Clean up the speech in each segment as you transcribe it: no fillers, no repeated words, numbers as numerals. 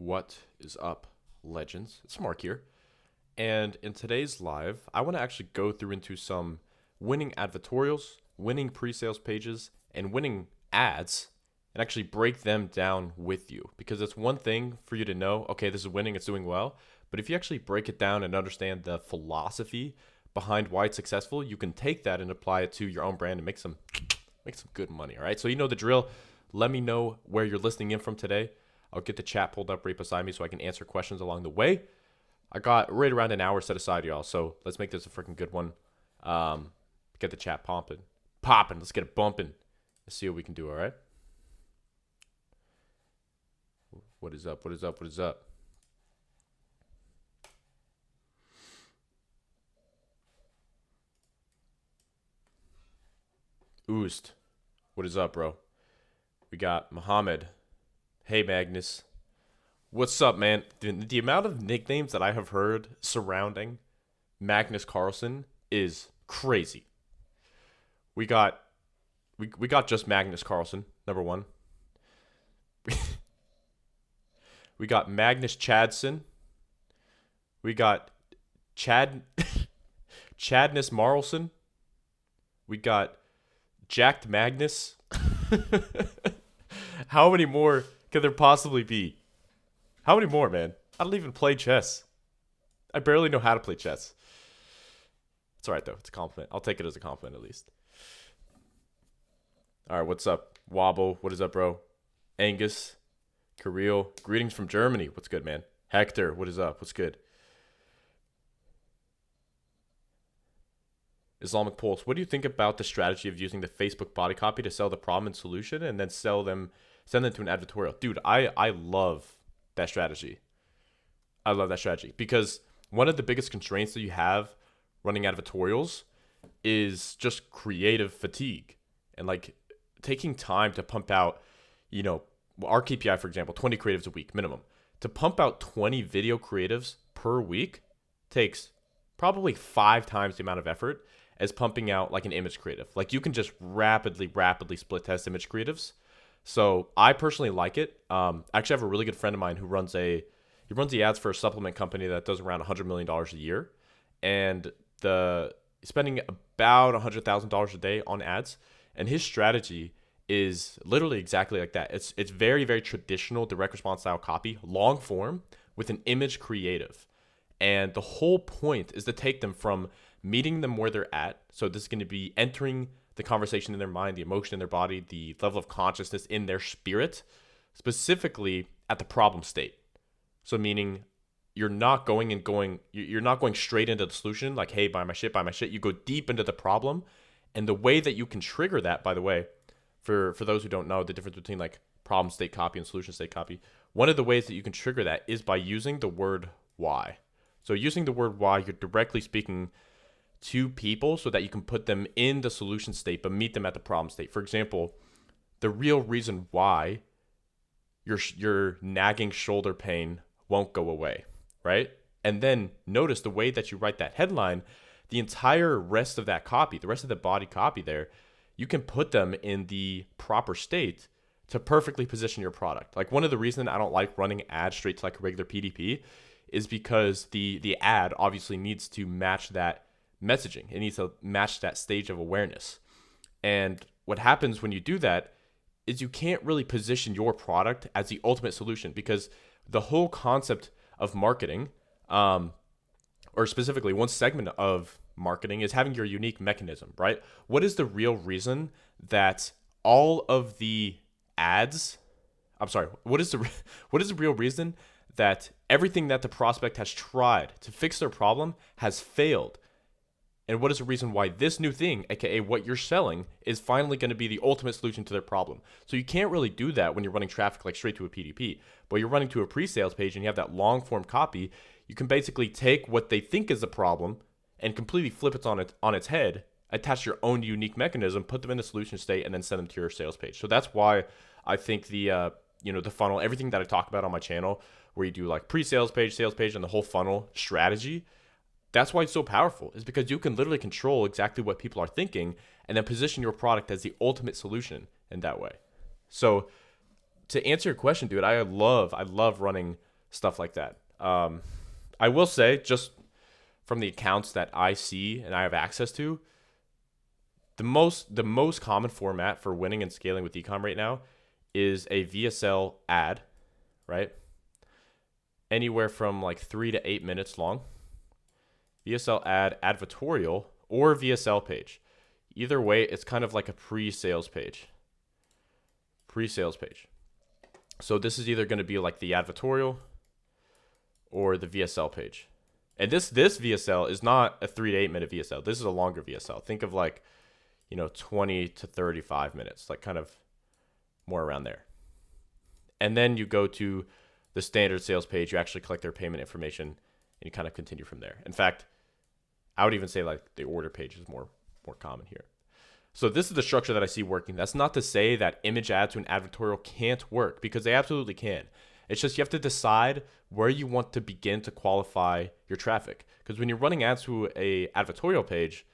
What is up, legends? It's Mark here. And in today's live, I want to actually go through into some winning advertorials, winning pre-sales pages, and winning ads, and actually break them down with you. Because it's one thing for you to know, okay, this is winning, it's doing well. But if you actually break it down and understand the philosophy behind why it's successful, you can take that and apply it to your own brand and make some good money, all right? So you know the drill. Let me know where you're listening in from today. I'll get the chat pulled up right beside me so I can answer questions along the way. I got right around an hour set aside, y'all. So let's make this a freaking good one. Get the chat popping. Let's get it bumping. Let's see what we can do, all right? What is up? What is up? What is up? Oost. What is up, bro? We got Muhammad. Hey, Magnus. What's up, man? The amount of nicknames that I have heard surrounding Magnus Carlsen is crazy. We got just Magnus Carlsen, number one. We got Magnus Chadson. We got Chadness Marlson. We got Jacked Magnus. How many more could there possibly be? How many more, man? I don't even play chess. I barely know how to play chess. It's all right, though. It's a compliment. I'll take it as a compliment, at least. All right, what's up? Wobble, what is up, bro? Angus, Kirill, greetings from Germany. What's good, man? Hector, what is up? What's good? Islamic Pulse, what do you think about the strategy of using the Facebook body copy to sell the problem and solution and then send them to an advertorial? Dude, I love that strategy. I love that strategy because one of the biggest constraints that you have running advertorials is just creative fatigue and like taking time to pump out, our KPI, for example, 20 creatives a week minimum. To pump out 20 video creatives per week takes probably 5 times the amount of effort as pumping out like an image creative. Like you can just rapidly split test image creatives. So I personally like it. I actually have a really good friend of mine who runs the ads for a supplement company that does around $100 million a year. And spending about $100,000 a day on ads. And his strategy is literally exactly like that. It's very, very traditional direct response style copy, long form with an image creative. And the whole point is to take them from meeting them where they're at. So this is going to be entering the conversation in their mind, the emotion in their body, the level of consciousness in their spirit, specifically at the problem state. So meaning you're not going straight into the solution like, hey, buy my shit. You go deep into the problem. And the way that you can trigger that, by the way, for those who don't know the difference between like problem state copy and solution state copy, one of the ways that you can trigger that is by using the word why. So using the word why, you're directly speaking to people so that you can put them in the solution state but meet them at the problem state. For example, the real reason why your nagging shoulder pain won't go away, right? And then notice the way that you write that headline, the entire rest of that copy, the rest of the body copy there, you can put them in the proper state to perfectly position your product. Like one of the reasons I don't like running ads straight to like a regular PDP is because the ad obviously needs to match that messaging. It needs to match that stage of awareness. And what happens when you do that is you can't really position your product as the ultimate solution because the whole concept of marketing, or specifically one segment of marketing, is having your unique mechanism, right? What is the real reason that all of the ads, what is the real reason that everything that the prospect has tried to fix their problem has failed? And what is the reason why this new thing, aka what you're selling, is finally going to be the ultimate solution to their problem? So you can't really do that when you're running traffic like straight to a PDP. But you're running to a pre-sales page and you have that long form copy, you can basically take what they think is the problem and completely flip it on its head, attach your own unique mechanism, put them in the solution state, and then send them to your sales page. So that's why I think the funnel, everything that I talk about on my channel, where you do like pre-sales page, sales page, and the whole funnel strategy, that's why it's so powerful, is because you can literally control exactly what people are thinking and then position your product as the ultimate solution in that way. So to answer your question, dude, I love running stuff like that. I will say, just from the accounts that I see and I have access to, the most common format for winning and scaling with ecom right now is a VSL ad, right? Anywhere from like 3 to 8 minutes long. VSL ad, advertorial, or VSL page. Either way, it's kind of like a pre-sales page. Pre-sales page. So this is either going to be like the advertorial or the VSL page. And this VSL is not a 3 to 8 minute VSL. This is a longer VSL. Think of like, 20 to 35 minutes, like kind of more around there. And then you go to the standard sales page. You actually collect their payment information and you kind of continue from there. In fact, I would even say like the order page is more common here. So this is the structure that I see working. That's not to say that image ads to an advertorial can't work, because they absolutely can. It's just you have to decide where you want to begin to qualify your traffic. Because when you're running ads to a advertorial page,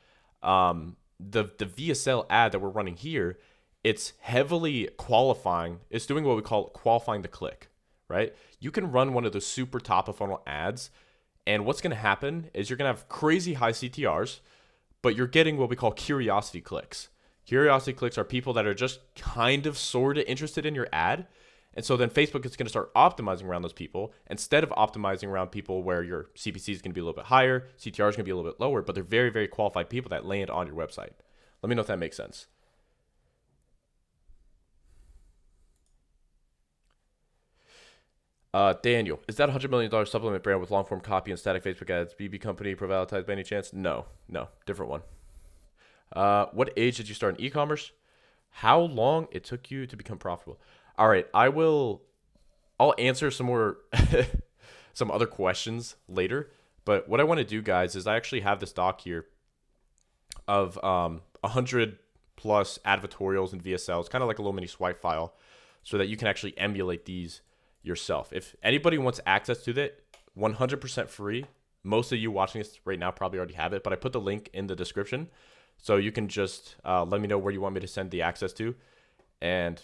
the VSL ad that we're running here, it's heavily qualifying. It's doing what we call qualifying the click, right? You can run one of those super top of funnel ads, and what's going to happen is you're going to have crazy high CTRs, but you're getting what we call curiosity clicks. Curiosity clicks are people that are just kind of sort of interested in your ad. And so then Facebook is going to start optimizing around those people instead of optimizing around people where your CPC is going to be a little bit higher, CTR is going to be a little bit lower, but they're very, very qualified people that land on your website. Let me know if that makes sense. Daniel, is that $100 million supplement brand with long form copy and static Facebook ads? BB company privatized by any chance? No, different one. What age did you start in e-commerce? How long it took you to become profitable? All right, I'll answer some more, some other questions later. But what I want to do, guys, is I actually have this doc here of 100 plus advertorials and VSLs, kind of like a little mini swipe file, so that you can actually emulate these yourself. If anybody wants access to that, 100% free. Most of you watching this right now probably already have it, but I put the link in the description, so you can just let me know where you want me to send the access to, and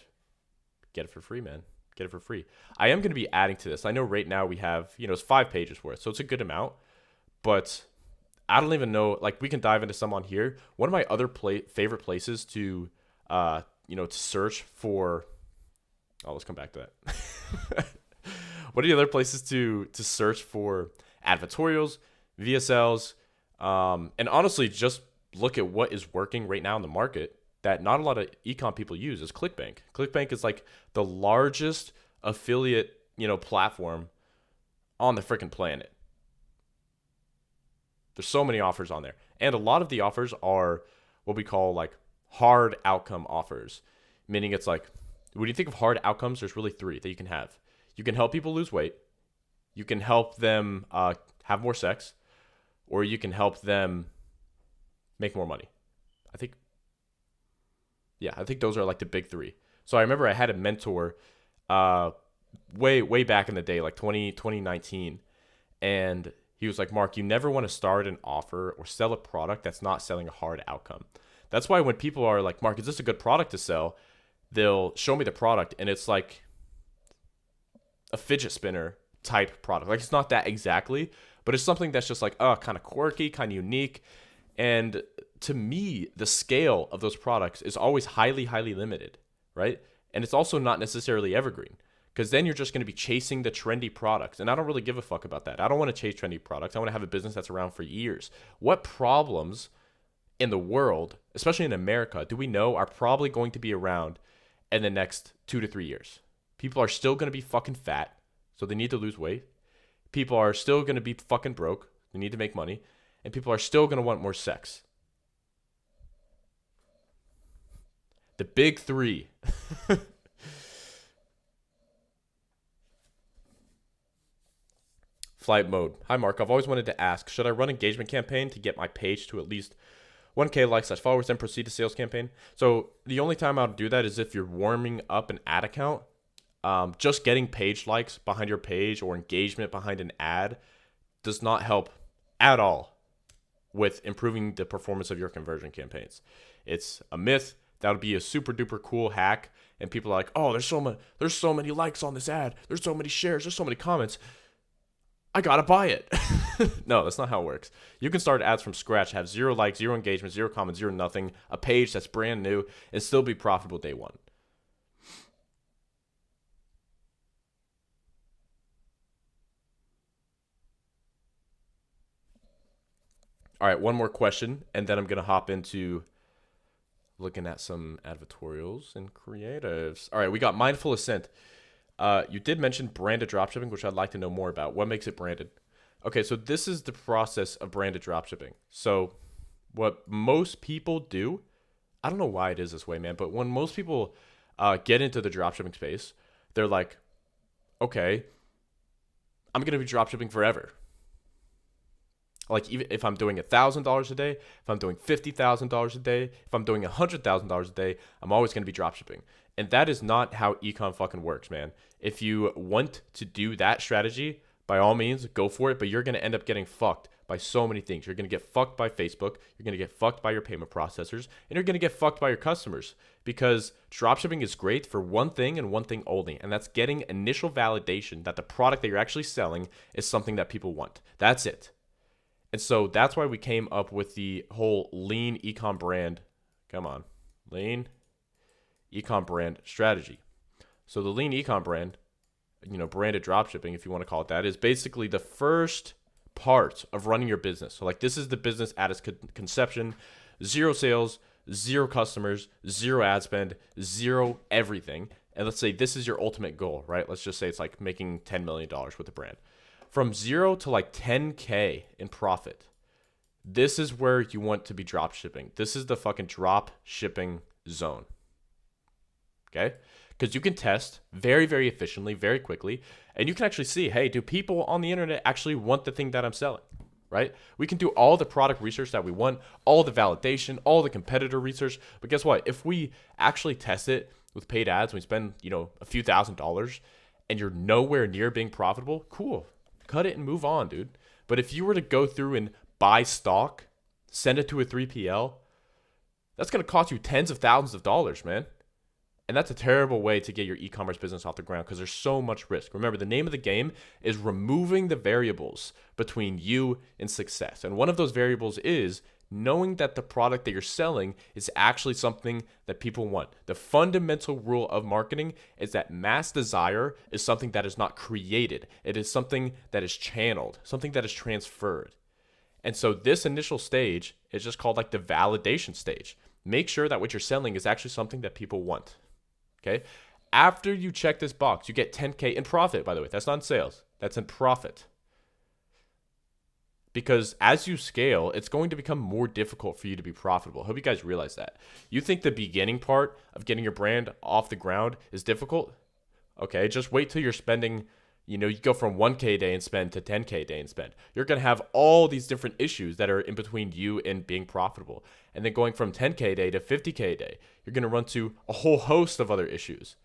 get it for free, man. Get it for free. I am going to be adding to this. I know right now we have, it's 5 pages worth, so it's a good amount, but I don't even know, like we can dive into some on here. One of my other favorite places to, to search for, let's come back to that. What are the other places to search for advertorials, VSLs, and honestly, just look at what is working right now in the market that not a lot of ecom people use is ClickBank. ClickBank is like the largest affiliate, platform on the freaking planet. There's so many offers on there. And a lot of the offers are what we call like hard outcome offers, meaning it's like, when you think of hard outcomes, there's really 3 that you can have. You can help people lose weight. You can help them have more sex, or you can help them make more money. I think those are like the big 3. So I remember I had a mentor way back in the day, like 2019, and he was like, Mark, you never want to start an offer or sell a product that's not selling a hard outcome. That's why when people are like, Mark, is this a good product to sell? They'll show me the product, and it's like a fidget spinner type product. Like, it's not that exactly, but it's something that's just like, kind of quirky, kind of unique. And to me, the scale of those products is always highly, highly limited, right? And it's also not necessarily evergreen, because then you're just going to be chasing the trendy products. And I don't really give a fuck about that. I don't want to chase trendy products. I want to have a business that's around for years. What problems in the world, especially in America, do we know are probably going to be around in the next 2 to 3 years? People are still going to be fucking fat, so they need to lose weight. People are still going to be fucking broke. They need to make money. And people are still going to want more sex. The big 3. Flight mode. Hi, Mark. I've always wanted to ask, should I run engagement campaign to get my page to at least 1K likes/followers, then proceed to sales campaign? So the only time I'll do that is if you're warming up an ad account. Just getting page likes behind your page or engagement behind an ad does not help at all with improving the performance of your conversion campaigns. It's a myth. That would be a super duper cool hack. And people are like, oh, there's so many likes on this ad. There's so many shares. There's so many comments. I gotta buy it. No, that's not how it works. You can start ads from scratch, have 0 likes, 0 engagement, 0 comments, 0 nothing, a page that's brand new, and still be profitable day one. All right, one more question, and then I'm gonna hop into looking at some advertorials and creatives. All right, we got Mindful Ascent. You did mention branded dropshipping, which I'd like to know more about. What makes it branded? Okay, so this is the process of branded dropshipping. So what most people do, I don't know why it is this way, man, but when most people get into the dropshipping space, they're like, okay, I'm going to be dropshipping forever. Like, even if I'm doing $1,000 a day, if I'm doing $50,000 a day, if I'm doing $100,000 a day, I'm always going to be dropshipping. And that is not how ecom fucking works, man. If you want to do that strategy, by all means, go for it, but you're going to end up getting fucked by so many things. You're going to get fucked by Facebook, you're going to get fucked by your payment processors, and you're going to get fucked by your customers, because dropshipping is great for one thing and one thing only, and that's getting initial validation that the product that you're actually selling is something that people want. That's it. And so that's why we came up with the whole lean ecom brand. Come on, lean ecom brand strategy. So the lean ecom brand, branded dropshipping, if you want to call it that, is basically the first part of running your business. So like, this is the business at its conception: 0 sales, 0 customers, 0 ad spend, 0 everything. And let's say this is your ultimate goal, right? Let's just say it's like making $10 million with the brand. From 0 to like 10K in profit, this is where you want to be drop shipping. This is the fucking drop shipping zone. Okay? Because you can test very, very efficiently, very quickly, and you can actually see, hey, do people on the internet actually want the thing that I'm selling? Right? We can do all the product research that we want, all the validation, all the competitor research. But guess what? If we actually test it with paid ads, we spend, a few $1,000s, and you're nowhere near being profitable, cool. Cut it and move on, dude. But if you were to go through and buy stock, send it to a 3PL, that's going to cost you tens of thousands of dollars, man. And that's a terrible way to get your e-commerce business off the ground, because there's so much risk. Remember, the name of the game is removing the variables between you and success. And one of those variables is knowing that the product that you're selling is actually something that people want. The fundamental rule of marketing is that mass desire is something that is not created. It is something that is channeled, something that is transferred. And so this initial stage is just called like the validation stage. Make sure that what you're selling is actually something that people want. Okay? After you check this box, you get 10K in profit, by the way. That's not in sales. That's in profit. Because as you scale, it's going to become more difficult for you to be profitable. I hope you guys realize that. You think the beginning part of getting your brand off the ground is difficult? Okay, just wait till you're spending, you go from 1K a day and spend to 10K a day and spend. You're going to have all these different issues that are in between you and being profitable. And then going from 10K a day to 50K a day, you're going to run to a whole host of other issues.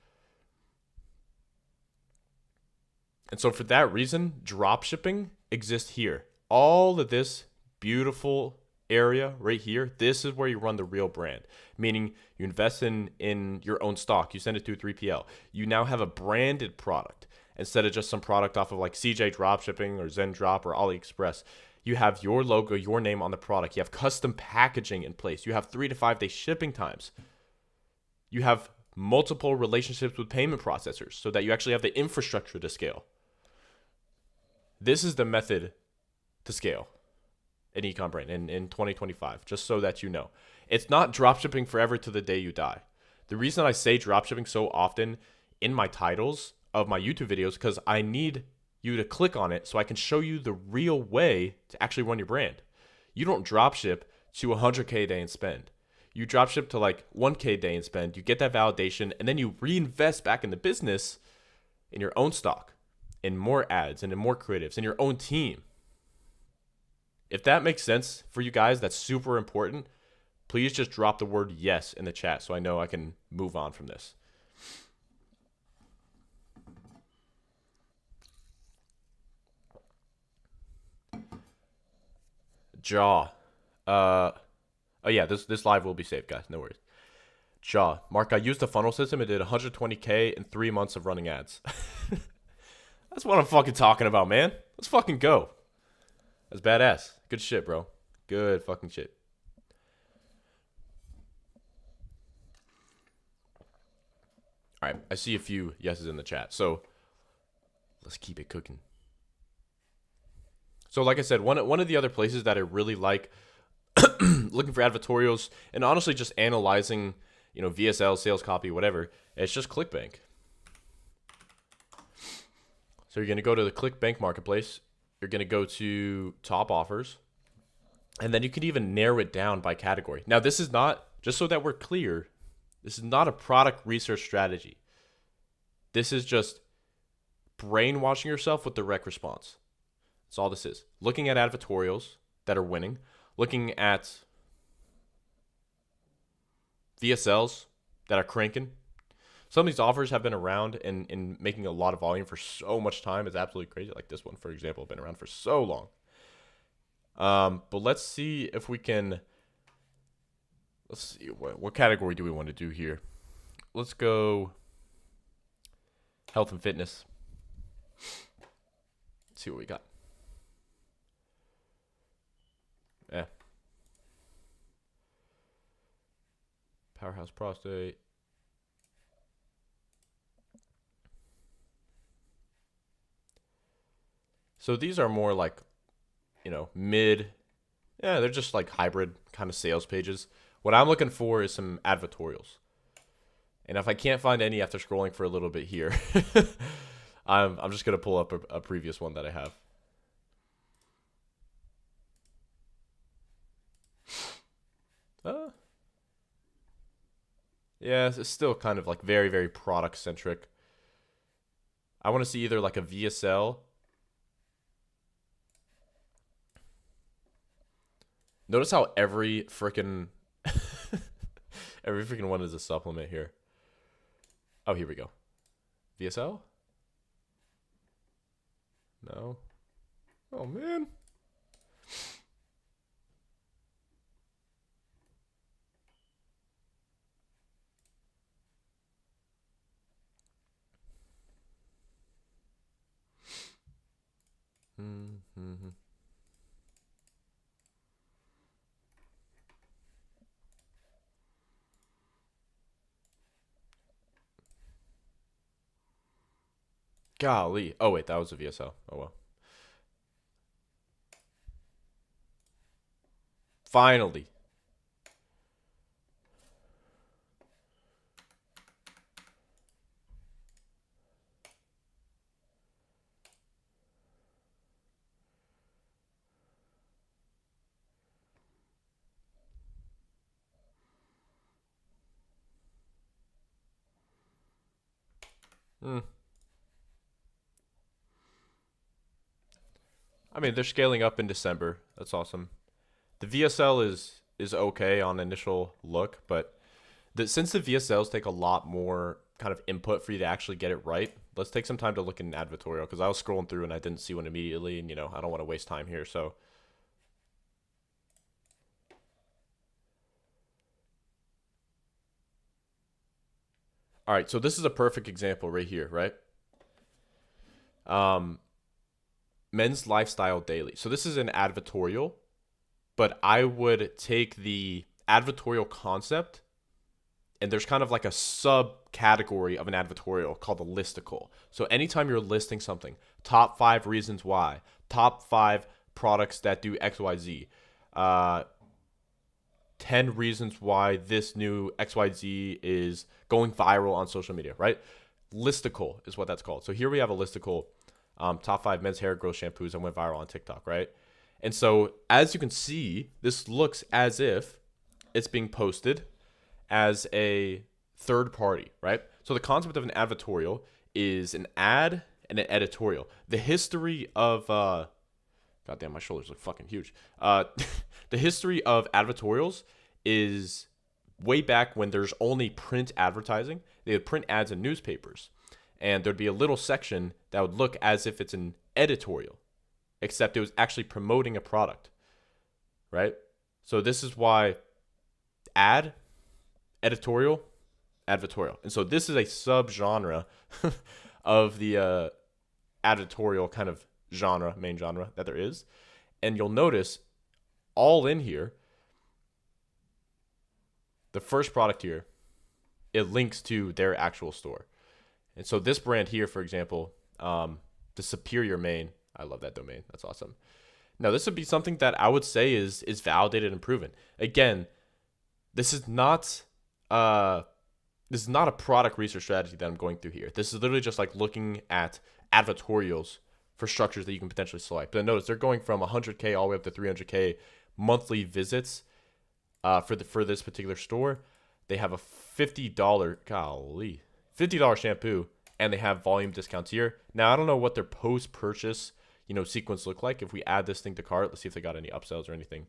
And so for that reason, dropshipping exists here. All of this beautiful area right here, this is where you run the real brand, meaning you invest in your own stock. You send it to a 3PL. You now have a branded product instead of just some product off of like CJ Dropshipping or Zen Drop or AliExpress. You have your logo, your name on the product. You have custom packaging in place. You have 3 to 5 day shipping times. You have multiple relationships with payment processors so that you actually have the infrastructure to scale. This is the method to scale an ecom brand in 2025, just so that you know. It's not dropshipping forever to the day you die. The reason I say dropshipping so often in my titles of my YouTube videos, because I need you to click on it so I can show you the real way to actually run your brand. You don't dropship to 100K a day and spend. You dropship to like 1K a day and spend. You get that validation, and then you reinvest back in the business in your own stock, in more ads, and in more creatives, in your own team. If that makes sense for you guys, that's super important. Please just drop the word yes in the chat so I know I can move on from this. Jaw. Oh yeah, this live will be saved, guys. No worries. Jaw. Mark, I used the funnel system and did 120K in 3 months of running ads. That's what I'm fucking talking about, man. Let's fucking go. That's badass. Good shit, bro. Good fucking shit. All right, I see a few yeses in the chat. So let's keep it cooking. So like I said, one of the other places that I really like looking for advertorials and honestly just analyzing, VSL, sales copy, whatever, it's just ClickBank. So you're going to go to the ClickBank marketplace. You're going to go to top offers. And then you can even narrow it down by category. Now, this is not, just so that we're clear, this is not a product research strategy. This is just brainwashing yourself with direct response. That's all this is. Looking at advertorials that are winning. Looking at VSLs that are cranking. Some of these offers have been around and making a lot of volume for so much time. It's absolutely crazy. Like this one, for example, been around for so long. But let's see if we can. Let's see what category do we want to do here. Let's go health and fitness. Let's see what we got. Yeah. Powerhouse prostate. So these are more like, mid. Yeah, they're just like hybrid kind of sales pages. What I'm looking for is some advertorials. And if I can't find any after scrolling for a little bit here, I'm just going to pull up a previous one that I have. Yeah, it's still kind of like very, very product centric. I want to see either like a VSL. Notice how every freaking one is a supplement here. Oh, here we go. VSL? No. Oh, man. Mm-hmm. Golly. Oh, wait, that was a VSL. Oh, well. Finally. I mean, they're scaling up in December. That's awesome. The VSL is okay on initial look, but since the VSLs take a lot more kind of input for you to actually get it right, let's take some time to look in advertorial because I was scrolling through and I didn't see one immediately, and I don't want to waste time here. So, all right, so this is a perfect example right here, right? Men's Lifestyle Daily. So this is an advertorial, but I would take the advertorial concept, and there's kind of like a subcategory of an advertorial called a listicle. So anytime you're listing something, top 5 reasons why, top 5 products that do XYZ, 10 reasons why this new XYZ is going viral on social media, right? Listicle is what that's called. So here we have a listicle, top 5 men's hair growth shampoos that went viral on TikTok, right? And so as you can see, this looks as if it's being posted as a third party, right? So the concept of an advertorial is an ad and an editorial. The history of, goddamn, my shoulders look fucking huge. The history of advertorials is way back when there's only print advertising. They would print ads in newspapers, and there'd be a little section that would look as if it's an editorial, except it was actually promoting a product, right? So this is why ad, editorial, advertorial. And so this is a subgenre of the advertorial kind of main genre that there is. And you'll notice all in here, the first product here, it links to their actual store. And so this brand here, for example, the Superior Main, I love that domain. That's awesome. Now, this would be something that I would say is validated and proven. Again, this is not a product research strategy that I'm going through here. This is literally just like looking at advertorials for structures that you can potentially select. But notice they're going from 100K all the way up to 300K monthly visits for this particular store. They have a $50 shampoo, and they have volume discounts here. Now, I don't know what their post-purchase sequence look like. If we add this thing to cart, let's see if they got any upsells or anything.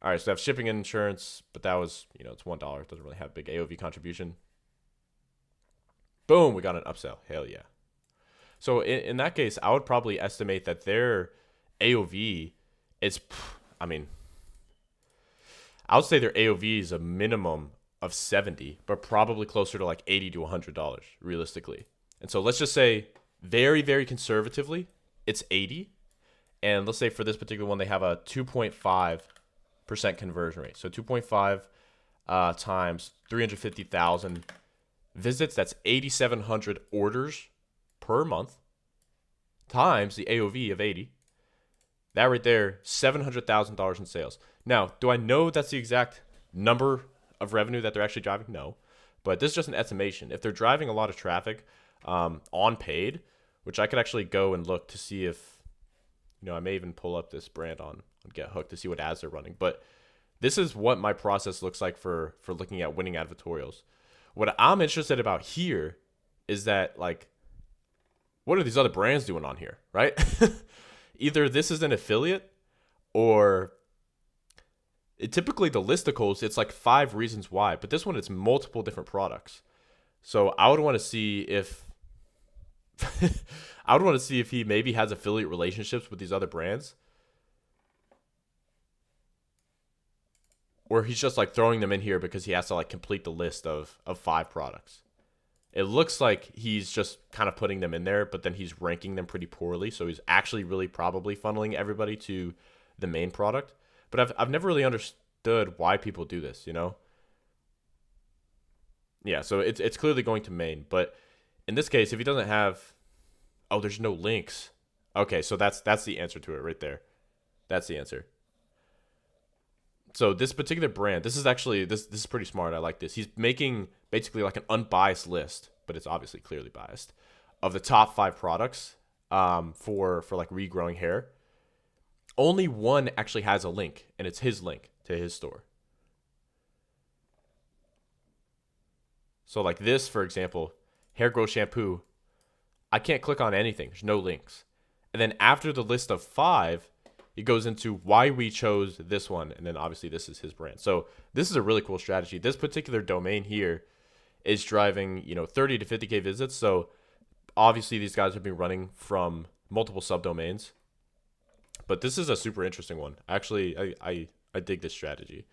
All right, so they have shipping and insurance, but that was, it's $1. It doesn't really have big AOV contribution. Boom, we got an upsell. Hell yeah. So in that case, I would probably estimate that their AOV is, I would say their AOV is a minimum of 70, but probably closer to like $80 to $100 realistically. And so let's just say very, very conservatively, it's 80. And let's say for this particular one, they have a 2.5% conversion rate. So 2.5 times 350,000 visits, that's 8,700 orders per month times the AOV of 80. That right there, $700,000 in sales. Now, do I know that's the exact number of revenue that they're actually driving? No. But this is just an estimation. If they're driving a lot of traffic on paid, which I could actually go and look to see if, I may even pull up this brand on GetHook to see what ads they're running. But this is what my process looks like for looking at winning advertorials. What I'm interested about here is that, like, what are these other brands doing on here, right? Either this is an affiliate or typically the listicles, it's like 5 reasons why. But this one, it's multiple different products. So I would want to see if he maybe has affiliate relationships with these other brands, or he's just like throwing them in here because he has to like complete the list of 5 products. It looks like he's just kind of putting them in there, but then he's ranking them pretty poorly. So he's actually really probably funneling everybody to the main product. But I've never really understood why people do this, Yeah, so it's clearly going to main. But in this case, if he doesn't have, there's no links. Okay, so that's the answer to it right there. That's the answer. So this particular brand, this is actually, this is pretty smart. I like this. He's making basically like an unbiased list, but it's obviously clearly biased, of the top 5 products for like regrowing hair. Only one actually has a link, and it's his link to his store. So like this, for example, hair growth shampoo, I can't click on anything. There's no links. And then after the list of 5, it goes into why we chose this one. And then obviously this is his brand. So this is a really cool strategy. This particular domain here is driving, 30 to 50K visits. So obviously these guys have been running from multiple subdomains. But this is a super interesting one. Actually, I dig this strategy.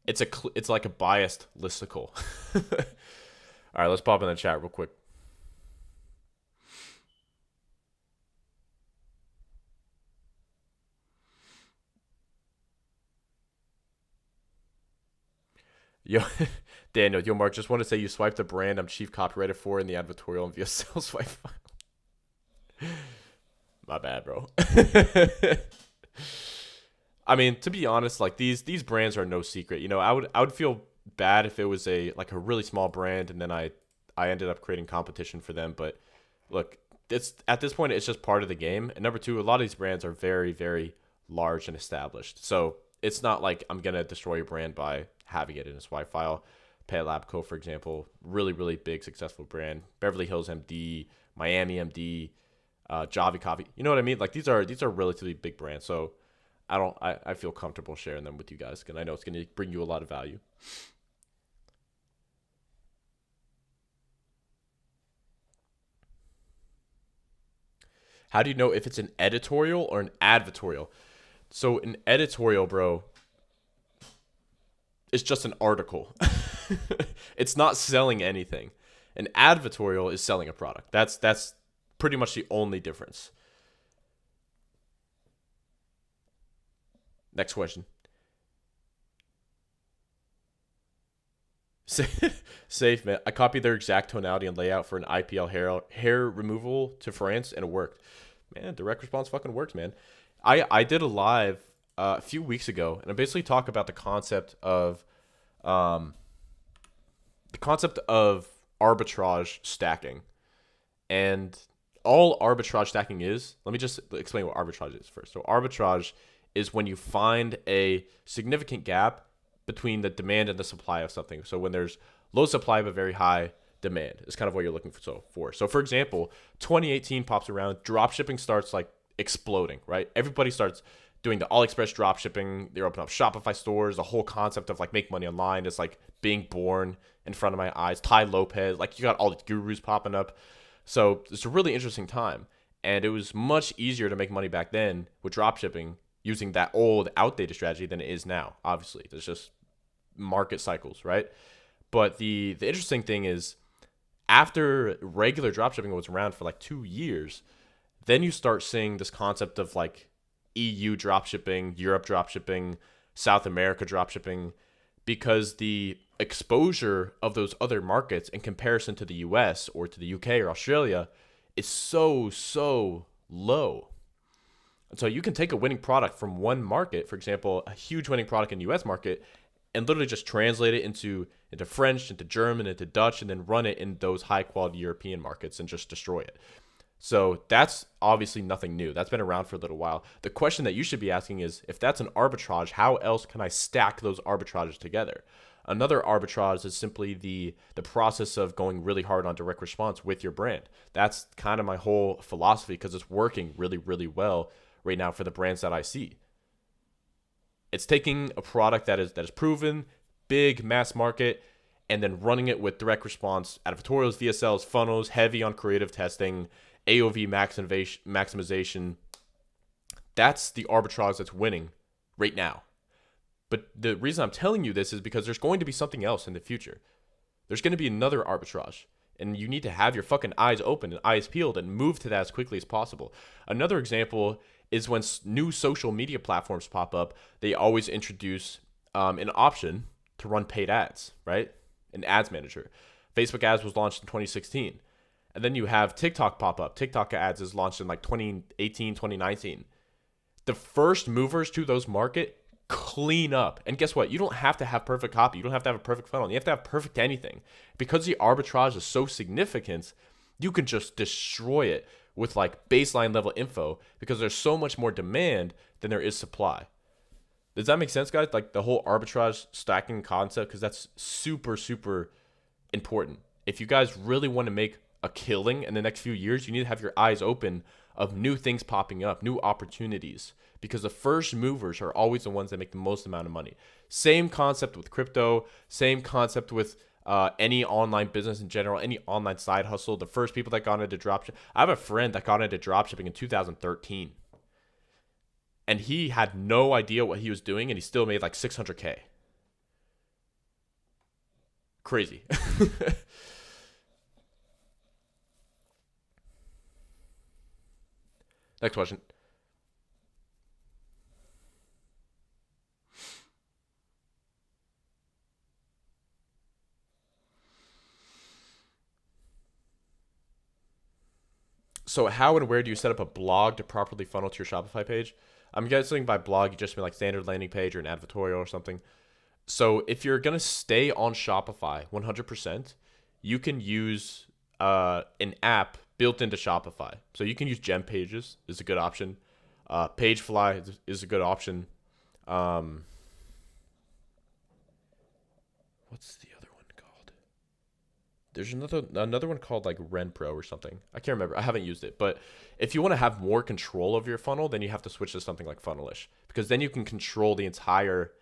It's like a biased listicle. All right, let's pop in the chat real quick. Yo, Daniel, Mark, just want to say you swiped the brand I'm chief copywriter for in the advertorial and via sales swipe file. My bad, bro. I mean, to be honest, like these brands are no secret. I would feel bad if it was a really small brand and then I ended up creating competition for them. But look, it's at this point it's just part of the game. And number 2, a lot of these brands are very, very large and established. So it's not like I'm gonna destroy your brand by having it in a swipe file. Pet Labco, for example, really, really big, successful brand. Beverly Hills MD, Miami MD, Javi Coffee. You know what I mean? Like these are relatively big brands. So I feel comfortable sharing them with you guys, and I know it's going to bring you a lot of value. How do you know if it's an editorial or an advertorial? So an editorial, bro, is just an article. It's not selling anything. An advertorial is selling a product. That's pretty much the only difference. Next question. Safe, man. I copied their exact tonality and layout for an IPL hair removal to France, and it worked. Man, direct response fucking works, man. I did a live a few weeks ago, and I basically talk about um the concept of arbitrage stacking. And all arbitrage stacking is, let me just explain what arbitrage is first. So arbitrage is when you find a significant gap between the demand and the supply of something. So when there's low supply but very high demand is kind of what you're looking for. So for example, 2018 pops around, drop shipping starts like exploding, right? Everybody starts doing the AliExpress drop shipping. They're opening up Shopify stores. The whole concept of like make money online is like being born in front of my eyes. Ty Lopez, like you got all these gurus popping up. So it's a really interesting time. And it was much easier to make money back then with drop shipping using that old outdated strategy than it is now. Obviously, there's just market cycles, right? But the interesting thing is after regular dropshipping was around for like 2 years, then you start seeing this concept of like EU dropshipping, Europe dropshipping, South America dropshipping, because the exposure of those other markets in comparison to the US or to the UK or Australia is so low. And so you can take a winning product from one market, for example, a huge winning product in the US market, and literally just translate it into French, into German, into Dutch, and then run it in those high quality European markets and just destroy it. So that's obviously nothing new. That's been around for a little while. The question that you should be asking is, if that's an arbitrage, how else can I stack those arbitrages together? Another arbitrage is simply the process of going really hard on direct response with your brand. That's kind of my whole philosophy because it's working really well right now for the brands that I see. It's taking a product that is proven, big mass market, and then running it with direct response, advertorials, VSLs, funnels, heavy on creative testing, AOV maximization. That's the arbitrage that's winning right now. But the reason I'm telling you this is because there's going to be something else in the future. There's going to be another arbitrage. And you need to have your fucking eyes open and eyes peeled and move to that as quickly as possible. Another example is when new social media platforms pop up, they always introduce an option to run paid ads, right? An ads manager. Facebook ads was launched in 2016. And then you have TikTok pop up. TikTok ads is launched in like 2018, 2019. The first movers to those market clean up. And guess what? You don't have to have perfect copy. You don't have to have a perfect funnel. You have to have perfect anything. Because the arbitrage is so significant, you can just destroy it with like baseline level info because there's so much more demand than there is supply. Does that make sense, guys? Like the whole arbitrage stacking concept, because that's super important. If you guys really want to make a killing in the next few years, you need to have your eyes open of new things popping up, new opportunities, because the first movers are always the ones that make the most amount of money. Same concept with crypto, same concept with any online business in general, any online side hustle. The first people that got into dropshipping. I have a friend that got into dropshipping in 2013. And he had no idea what he was doing, and he still made like 600K. Crazy. Next question. So how and where do you set up a blog to properly funnel to your Shopify page? I'm guessing by blog you just mean like standard landing page or an advertorial or something. So if you're gonna stay on Shopify 100%, you can use an app built into Shopify. So you can use Gem Pages is a good option. Pagefly is a good option. What's the other one called? There's another one called like RenPro or something. I can't remember. I haven't used it. But if you want to have more control of your funnel, then you have to switch to something like Funnelish, because then you can control the entire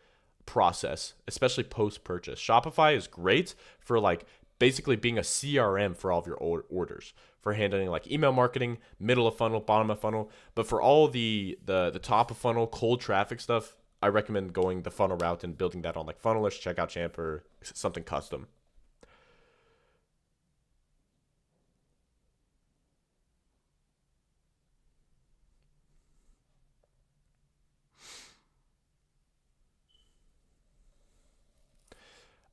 process, especially post-purchase. Shopify is great for like basically being a CRM for all of your orders, for handling like email marketing, middle of funnel, bottom of funnel. But for all the top of funnel, cold traffic stuff, I recommend going the funnel route and building that on like Funnelish, Checkout Champ, or something custom.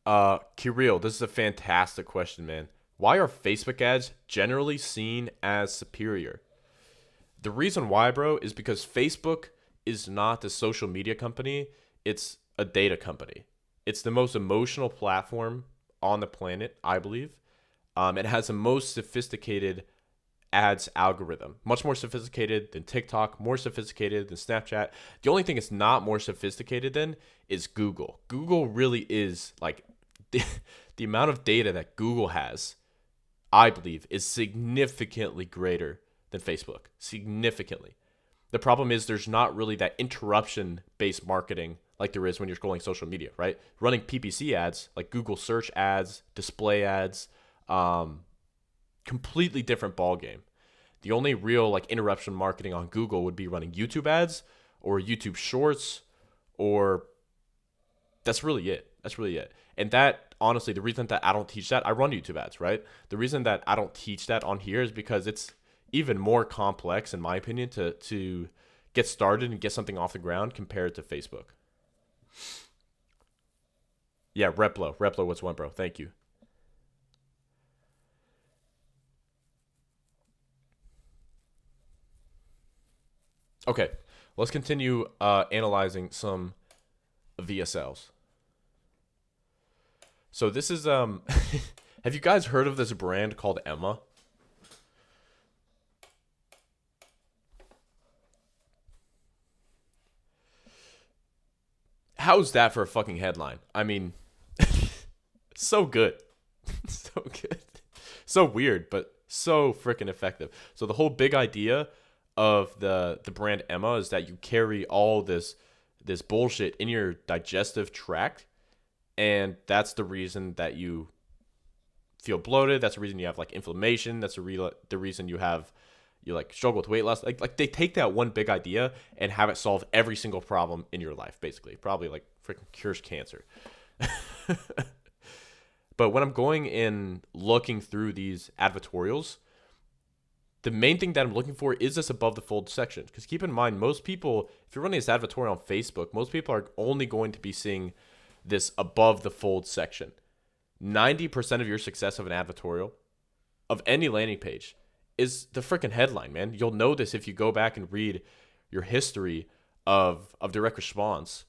Kirill, this is a fantastic question, man. Why are Facebook ads generally seen as superior? The reason why, bro, is because Facebook is not a social media company, it's a data company. It's the most emotional platform on the planet, I believe. It has the most sophisticated ads algorithm, much more sophisticated than TikTok, more sophisticated than Snapchat. The only thing it's not more sophisticated than is Google. Google really is like the amount of data that Google has, I believe, is significantly greater than Facebook. Significantly. The problem is there's not really that interruption based marketing like there is when you're scrolling social media, right? Running PPC ads, like Google search ads, display ads, completely different ball game. The only real like interruption marketing on Google would be running YouTube ads or YouTube Shorts, or that's really it. That's really it. And that, honestly, the reason that I don't teach that, I run YouTube ads, right? The reason that I don't teach that on here is because it's even more complex, in my opinion, to get started and get something off the ground compared to Facebook. Yeah, Replo. Replo, what's one, bro? Thank you. Okay, let's continue analyzing some VSLs. So this is have you guys heard of this brand called Emma? How's that for a fucking headline? I mean, so good. So good. So weird, but so freaking effective. So the whole big idea of the brand Emma is that you carry all this bullshit in your digestive tract, and that's the reason that you feel bloated. That's the reason you have like inflammation. That's the reason you like struggle with weight loss. Like they take that one big idea and have it solve every single problem in your life, basically. Probably like freaking cures cancer. But when I'm going in looking through these advertorials, the main thing that I'm looking for is this above the fold section. Because keep in mind, most people, if you're running this advertorial on Facebook, most people are only going to be seeing this above the fold section. 90% of your success of an advertorial, of any landing page, is the freaking headline, man. You'll know this if you go back and read your history of direct response.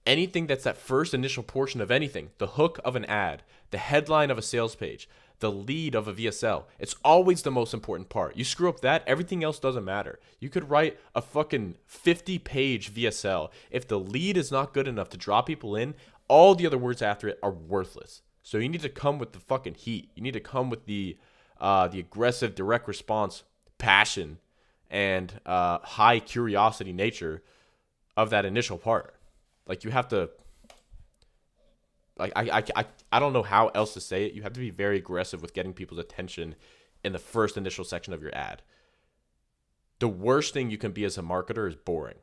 Anything that's that first initial portion of anything, the hook of an ad, the headline of a sales page, the lead of a VSL, it's always the most important part. You screw up that, everything else doesn't matter. You could write a fucking 50-page VSL. If the lead is not good enough to draw people in, all the other words after it are worthless. So you need to come with the fucking heat. You need to come with the aggressive direct response passion and high curiosity nature of that initial part. Like you have to, like I don't know how else to say it. You have to be very aggressive with getting people's attention in the first initial section of your ad. The worst thing you can be as a marketer is boring.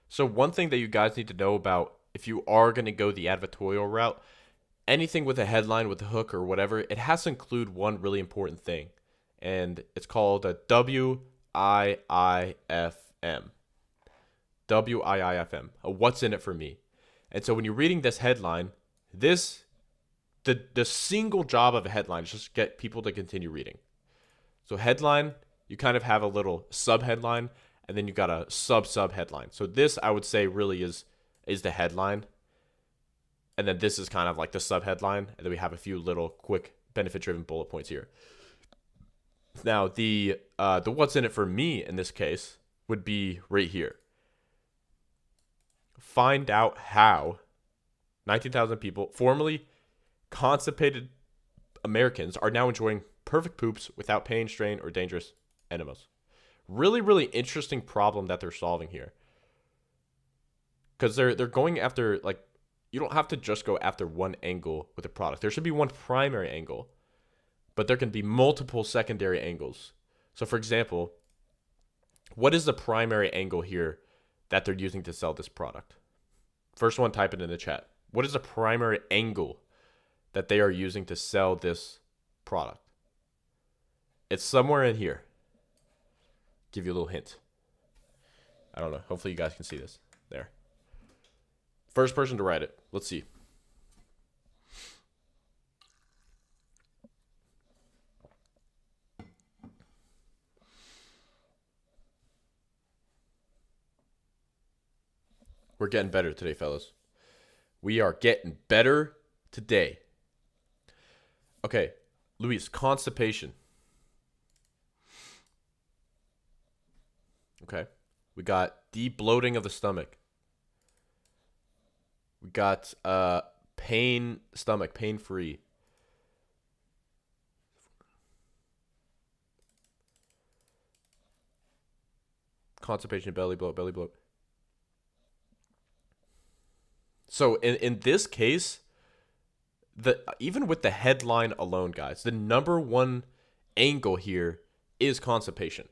So one thing that you guys need to know about if you are going to go the advertorial route, anything with a headline, with a hook or whatever, it has to include one really important thing. And it's called a WIIFM. WIIFM. A what's in it for me. And so when you're reading this headline, the single job of a headline is just get people to continue reading. So headline, you kind of have a little sub headline, and then you got a sub headline. So this I would say really is the headline, and then this is kind of like the sub headline, and then we have a few little quick benefit driven bullet points here. Now the what's in it for me in this case would be right here. Find out how 19,000 people, formerly constipated Americans, are now enjoying perfect poops without pain, strain, or dangerous enemas. Really, really interesting problem that they're solving here. Because they're going after, like, you don't have to just go after one angle with a product. There should be one primary angle, but there can be multiple secondary angles. So for example, what is the primary angle here that they're using to sell this product? First one, type it in the chat. What is the primary angle that they are using to sell this product? It's somewhere in here. Give you a little hint. I don't know. Hopefully you guys can see this. There. First person to write it. Let's see. We're getting better today, fellas. We are getting better today. Okay, Luis, constipation. Okay, we got de-bloating of the stomach. We got pain, stomach, pain-free. Constipation, belly bloat, belly bloat. So in this case, even with the headline alone, guys, the number one angle here is constipation.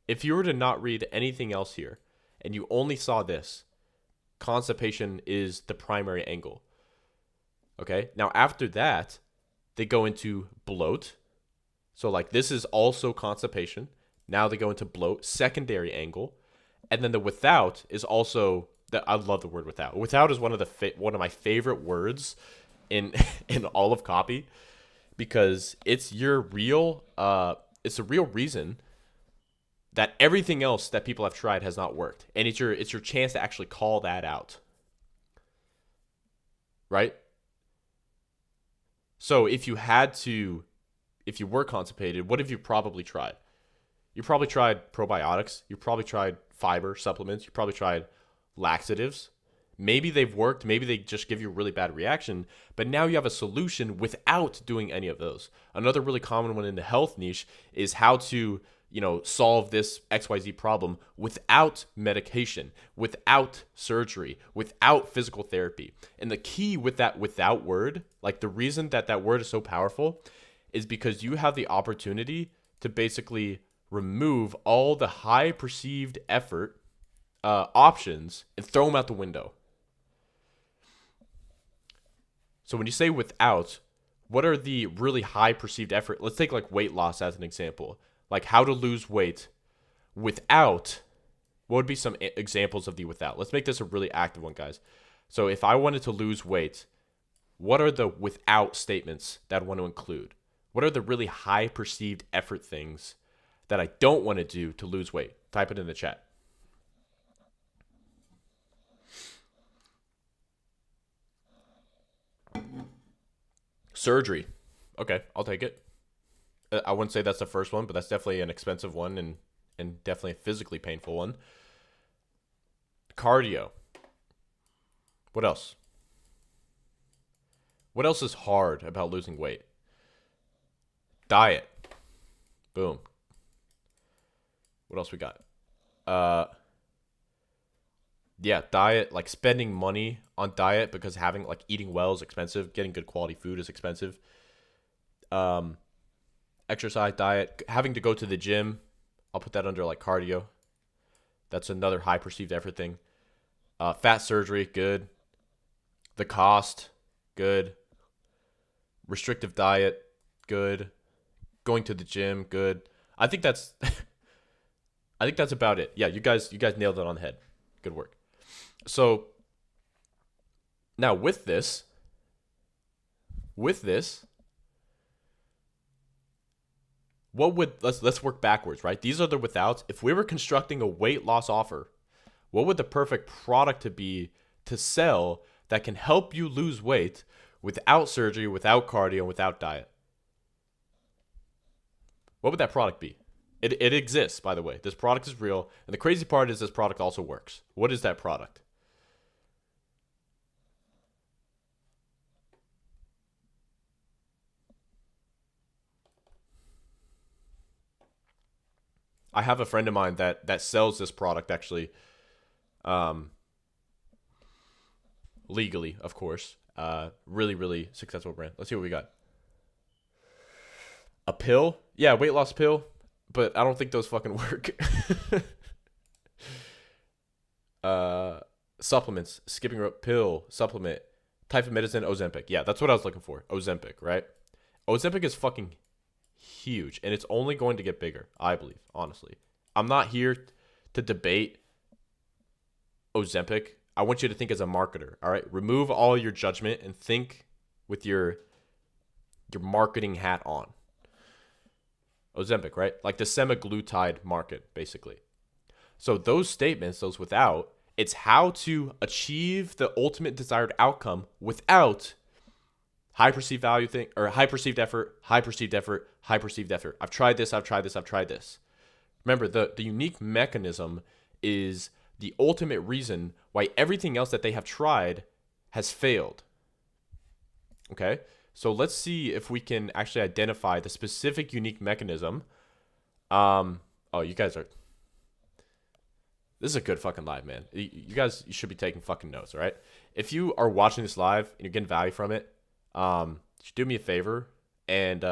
If you were to not read anything else here and you only saw this, constipation is the primary angle. Okay? Now after that, they go into bloat. So like this is also constipation. Now they go into bloat, secondary angle. And then the without is also I love the word without. Without is one of my favorite words in all of copy, because it's your real it's a real reason that everything else that people have tried has not worked, and it's your chance to actually call that out, right? So if you were constipated, what have you probably tried? You probably tried probiotics. You probably tried fiber supplements. You probably tried laxatives. Maybe they've worked. Maybe they just give you a really bad reaction. But now you have a solution without doing any of those. Another really common one in the health niche is how to, solve this XYZ problem without medication, without surgery, without physical therapy. And the key with that without word, like the reason that word is so powerful, is because you have the opportunity to basically remove all the high perceived effort options and throw them out the window. So when you say without, what are the really high perceived effort? Let's take like weight loss as an example. Like how to lose weight without, what would be some examples of the without? Let's make this a really active one, guys. So if I wanted to lose weight, what are the without statements that I want to include? What are the really high perceived effort things that I don't want to do to lose weight? Type it in the chat. Surgery. Okay, I'll take it. I wouldn't say that's the first one, but that's definitely an expensive one and definitely a physically painful one. Cardio. What else? What else is hard about losing weight? Diet. Boom. What else we got? Yeah, diet, like spending money on diet because eating well is expensive. Getting good quality food is expensive. Exercise, diet, having to go to the gym. I'll put that under like cardio. That's another high perceived effort thing. Fat surgery, good. The cost, good. Restrictive diet, good. Going to the gym, good. I think that's about it. Yeah, you guys nailed it on the head. Good work. So now with this, let's work backwards, right? These are the withouts. If we were constructing a weight loss offer, what would the perfect product to be to sell that can help you lose weight without surgery, without cardio, and without diet? What would that product be? It exists, by the way. This product is real. And the crazy part is this product also works. What is that product? I have a friend of mine that sells this product actually. legally, of course. Really, really successful brand. Let's see what we got. A pill? Yeah, weight loss pill. But I don't think those fucking work. Supplements, skipping rope, pill, supplement, type of medicine, Ozempic. Yeah, that's what I was looking for. Ozempic, right? Ozempic is fucking huge, and it's only going to get bigger, I believe, honestly. I'm not here to debate Ozempic. I want you to think as a marketer, all right? Remove all your judgment and think with your marketing hat on. Ozempic, right? Like the semaglutide market, basically. So those statements, those without, it's how to achieve the ultimate desired outcome without high perceived value thing, or high perceived effort, high perceived effort, high perceived effort. I've tried this, I've tried this, I've tried this. Remember, the unique mechanism is the ultimate reason why everything else that they have tried has failed. Okay? So let's see if we can actually identify the specific unique mechanism. Oh, you guys are... This is a good fucking live, man. You guys, you should be taking fucking notes, all right? If you are watching this live and you're getting value from it, just do me a favor and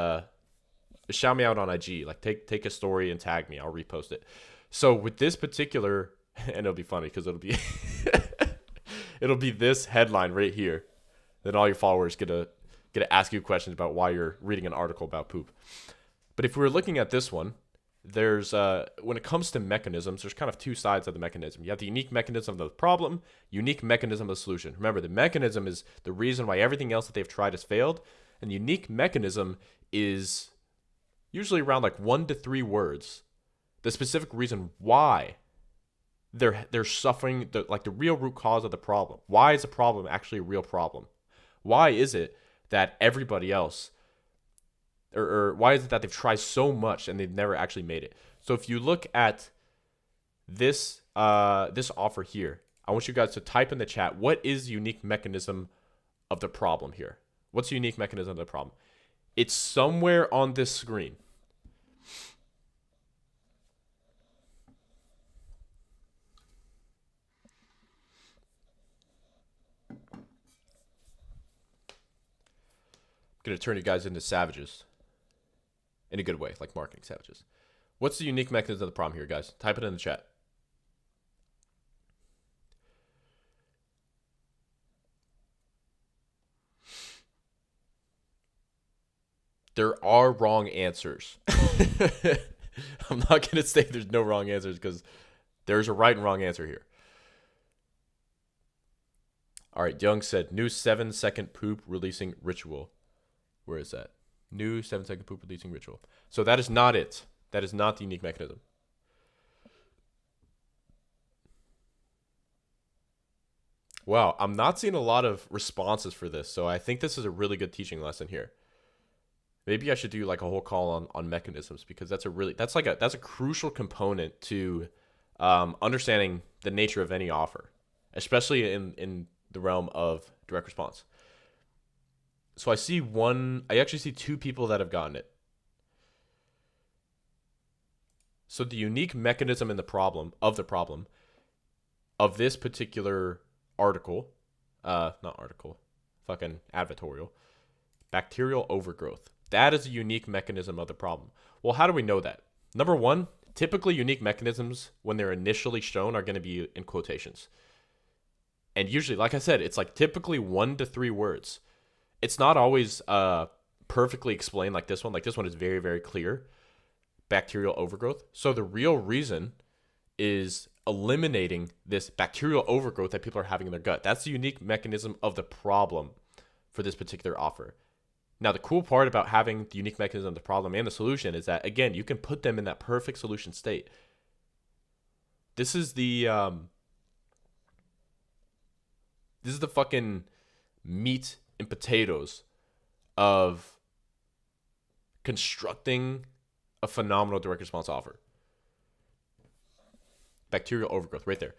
shout me out on IG. Like, take a story and tag me. I'll repost it. So with this particular, and it'll be funny because it'll be it'll be this headline right here. Then all your followers get to ask you questions about why you're reading an article about poop. But if we were looking at this one, there's when it comes to mechanisms, there's kind of two sides of the mechanism. You have the unique mechanism of the problem, unique mechanism of the solution. Remember, the mechanism is the reason why everything else that they've tried has failed, and the unique mechanism is usually around like 1 to 3 words. The specific reason why they're suffering, the real root cause of the problem. Why is the problem actually a real problem? Why is it that everybody else, or why is it that they've tried so much and they've never actually made it? So if you look at this offer here, I want you guys to type in the chat, what is the unique mechanism of the problem here? What's the unique mechanism of the problem? It's somewhere on this screen. I'm going to turn you guys into savages. In a good way, like marketing savages. What's the unique mechanism of the problem here, guys? Type it in the chat. There are wrong answers. I'm not going to say there's no wrong answers because there's a right and wrong answer here. All right, Young said, new 7-second poop releasing ritual. Where is that? New 7-second poop releasing ritual. So that is not it. That is not the unique mechanism. Wow, I'm not seeing a lot of responses for this, so I think this is a really good teaching lesson here. Maybe I should do like a whole call on mechanisms, because that's a crucial component to understanding the nature of any offer, especially in the realm of direct response. So I actually see 2 people that have gotten it. So the unique mechanism in the problem of this particular article, fucking advertorial, bacterial overgrowth. That is a unique mechanism of the problem. Well, how do we know that? Number 1, typically unique mechanisms, when they're initially shown, are going to be in quotations. And usually, like I said, it's like typically 1 to 3 words. It's not always perfectly explained like this one. Like this one is very, very clear. Bacterial overgrowth. So the real reason is eliminating this bacterial overgrowth that people are having in their gut. That's the unique mechanism of the problem for this particular offer. Now, the cool part about having the unique mechanism of the problem and the solution is that, again, you can put them in that perfect solution state. This is the fucking meat and potatoes of constructing a phenomenal direct response offer. Bacterial overgrowth right there.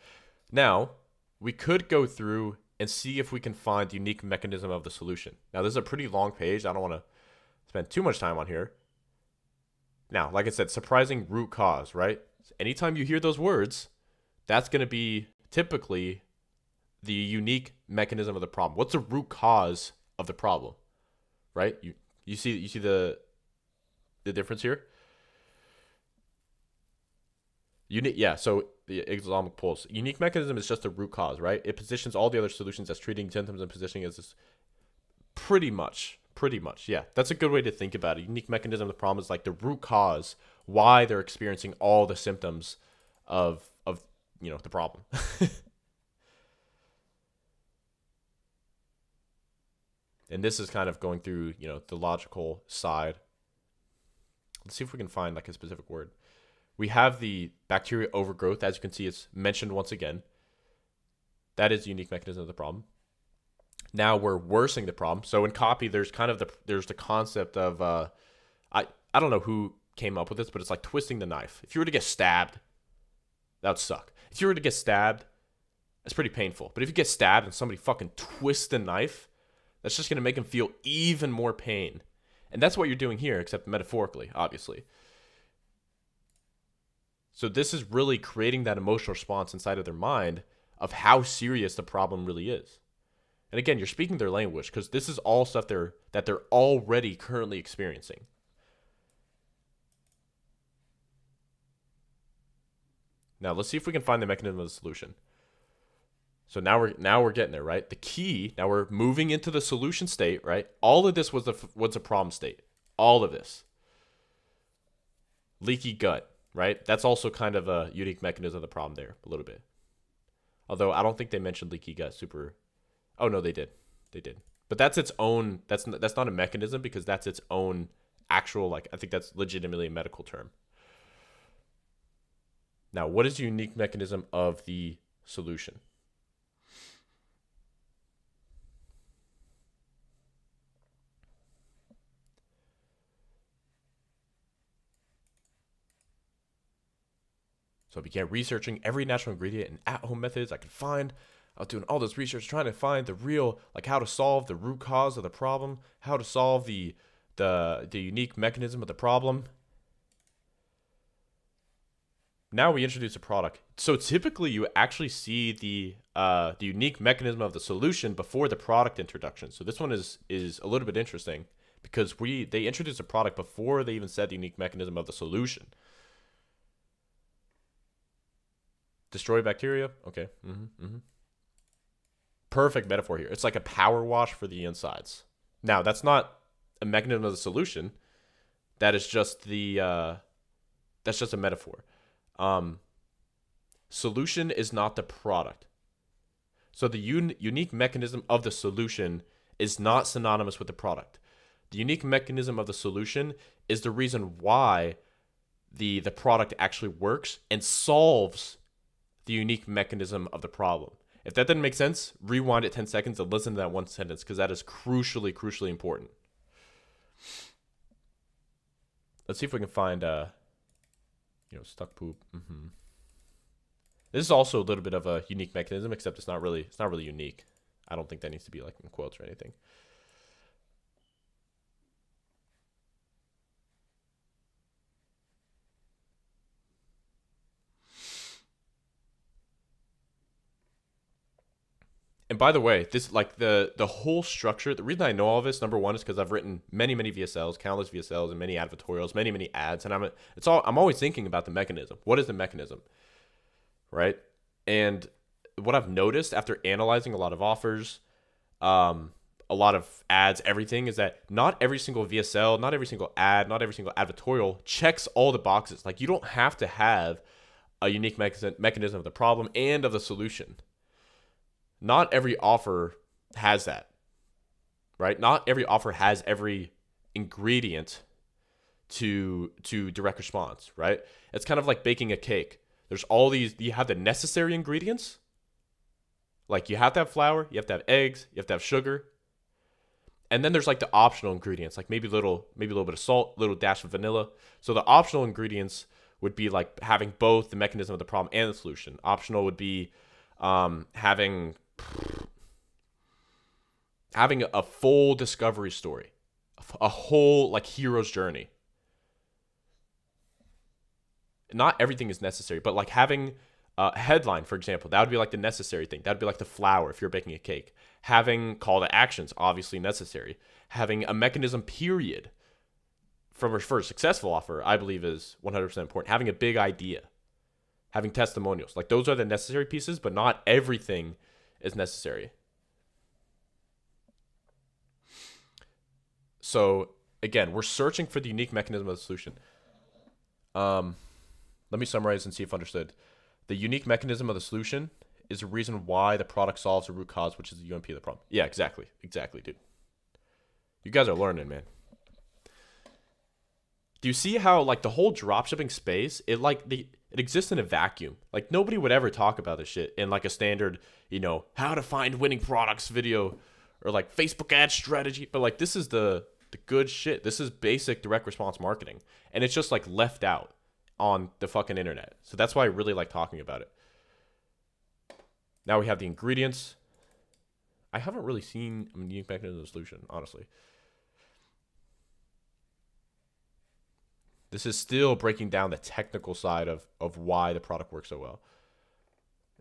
Now, we could go through and see if we can find the unique mechanism of the solution. Now, this is a pretty long page. I don't want to spend too much time on here. Now, like I said, surprising root cause, right? Anytime you hear those words, that's going to be typically the unique mechanism of the problem. What's the root cause of the problem, right? You see the difference here. Yeah. So the Islamic pulse. Unique mechanism is just the root cause, right? It positions all the other solutions as treating symptoms and positioning as this. Pretty much. Yeah. That's a good way to think about it. Unique mechanism of the problem is like the root cause why they're experiencing all the symptoms of the problem. And this is kind of going through, the logical side. Let's see if we can find like a specific word. We have the bacteria overgrowth. As you can see, it's mentioned once again. That is the unique mechanism of the problem. Now we're worsening the problem. So in copy, there's kind of the concept of I don't know who came up with this, but it's like twisting the knife. If you were to get stabbed, that would suck. If you were to get stabbed, that's pretty painful. But if you get stabbed and somebody fucking twists the knife, that's just gonna make them feel even more pain. And that's what you're doing here, except metaphorically, obviously. So this is really creating that emotional response inside of their mind of how serious the problem really is. And again, you're speaking their language because this is all stuff that they're already currently experiencing. Now let's see if we can find the mechanism of the solution. So now we're getting there, right? The key, now we're moving into the solution state, right? All of this was a problem state. All of this. Leaky gut, right? That's also kind of a unique mechanism of the problem there, a little bit. Although I don't think they mentioned leaky gut super. Oh no, they did. But that's its own. That's not a mechanism because that's its own actual. Like I think that's legitimately a medical term. Now, what is the unique mechanism of the solution? So I began researching every natural ingredient and at-home methods I could find. I was doing all this research trying to find the real, like how to solve the root cause of the problem, how to solve the unique mechanism of the problem. Now we introduce a product. So typically you actually see the unique mechanism of the solution before the product introduction. So this one is a little bit interesting because they introduced a product before they even said the unique mechanism of the solution. Destroy bacteria? Okay. Perfect metaphor here. It's like a power wash for the insides. Now, that's not a mechanism of the solution. That is just that's just a metaphor. Solution is not the product. So the unique mechanism of the solution is not synonymous with the product. The unique mechanism of the solution is the reason why the product actually works and solves the unique mechanism of the problem. If that didn't make sense, rewind it 10 seconds and listen to that one sentence because that is crucially important. Let's see if we can find, stuck poop. This is also a little bit of a unique mechanism, except it's not really unique. I don't think that needs to be like in quotes or anything. And by the way, this like the whole structure, the reason I know all of this, number one, is because I've written many VSLs, countless VSLs, and many advertorials, many ads, and I'm always thinking about the mechanism. What is the mechanism, right? And what I've noticed after analyzing a lot of offers, a lot of ads, everything is that not every single VSL, not every single ad, not every single advertorial checks all the boxes. Like you don't have to have a unique mechanism of the problem and of the solution. Not every offer has that, right? Not every offer has every ingredient to direct response, right? It's kind of like baking a cake. There's all these, you have the necessary ingredients. Like you have to have flour, you have to have eggs, you have to have sugar. And then there's like the optional ingredients, like maybe a little bit of salt, little dash of vanilla. So the optional ingredients would be like having both the mechanism of the problem and the solution. Optional would be having a full discovery story, a whole like hero's journey. Not everything is necessary, but like having Headline, for example, that would be like the necessary thing. That would be like the flour if you're baking a cake. Having call to actions, obviously necessary. Having a mechanism, period, for a successful offer, I believe is 100% important. Having a big idea, having testimonials, like those are the necessary pieces, but not everything is necessary. So again, we're searching for the unique mechanism of the solution. Let me summarize and see if understood. The unique mechanism of the solution is the reason why the product solves the root cause, which is the UMP of the problem. Yeah, exactly, dude. You guys are learning, man. Do you see how like the whole dropshipping space, it exists in a vacuum? Like nobody would ever talk about this shit in like a standard, how to find winning products video or like Facebook ad strategy. But like this is the good shit. This is basic direct response marketing, and it's just like left out on the fucking internet. So that's why I really like talking about it. Now we have the ingredients. I haven't really seen a unique mechanism of the solution, honestly. This is still breaking down the technical side of why the product works so well.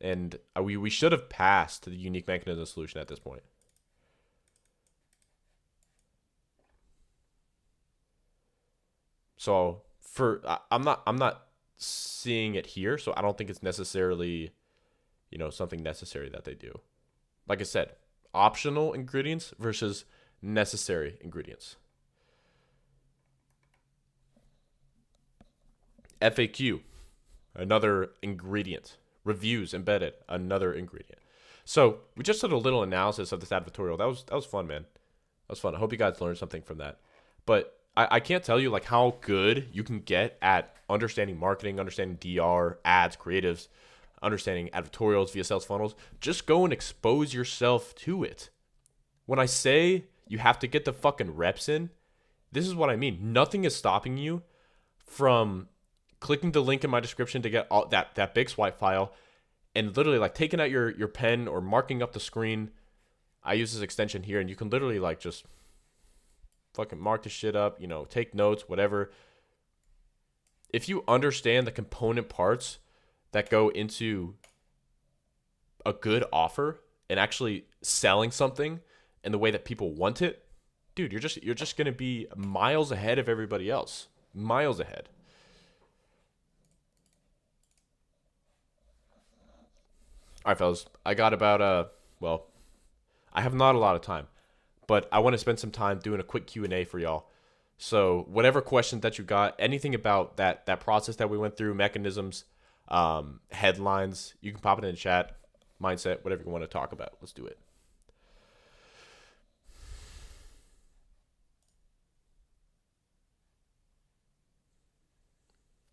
And we should have passed the unique mechanism solution at this point. So I'm not seeing it here, so I don't think it's necessarily, something necessary that they do. Like I said, optional ingredients versus necessary ingredients. FAQ, another ingredient. Reviews embedded, another ingredient. So we just did a little analysis of this advertorial. That was fun, man. That was fun. I hope you guys learned something from that. But I can't tell you like how good you can get at understanding marketing, understanding DR, ads, creatives, understanding advertorials via sales funnels. Just go and expose yourself to it. When I say you have to get the fucking reps in, this is what I mean. Nothing is stopping you from clicking the link in my description to get all that big swipe file and literally like taking out your pen or marking up the screen. I use this extension here, and you can literally like just fucking mark this shit up, take notes, whatever. If you understand the component parts that go into a good offer and actually selling something in the way that people want it, dude, you're just going to be miles ahead of everybody else. Miles ahead. All right, fellas, I got about, I have not a lot of time, but I want to spend some time doing a quick Q&A for y'all. So whatever questions that you got, anything about that process that we went through, mechanisms, headlines, you can pop it in the chat, mindset, whatever you want to talk about. Let's do it.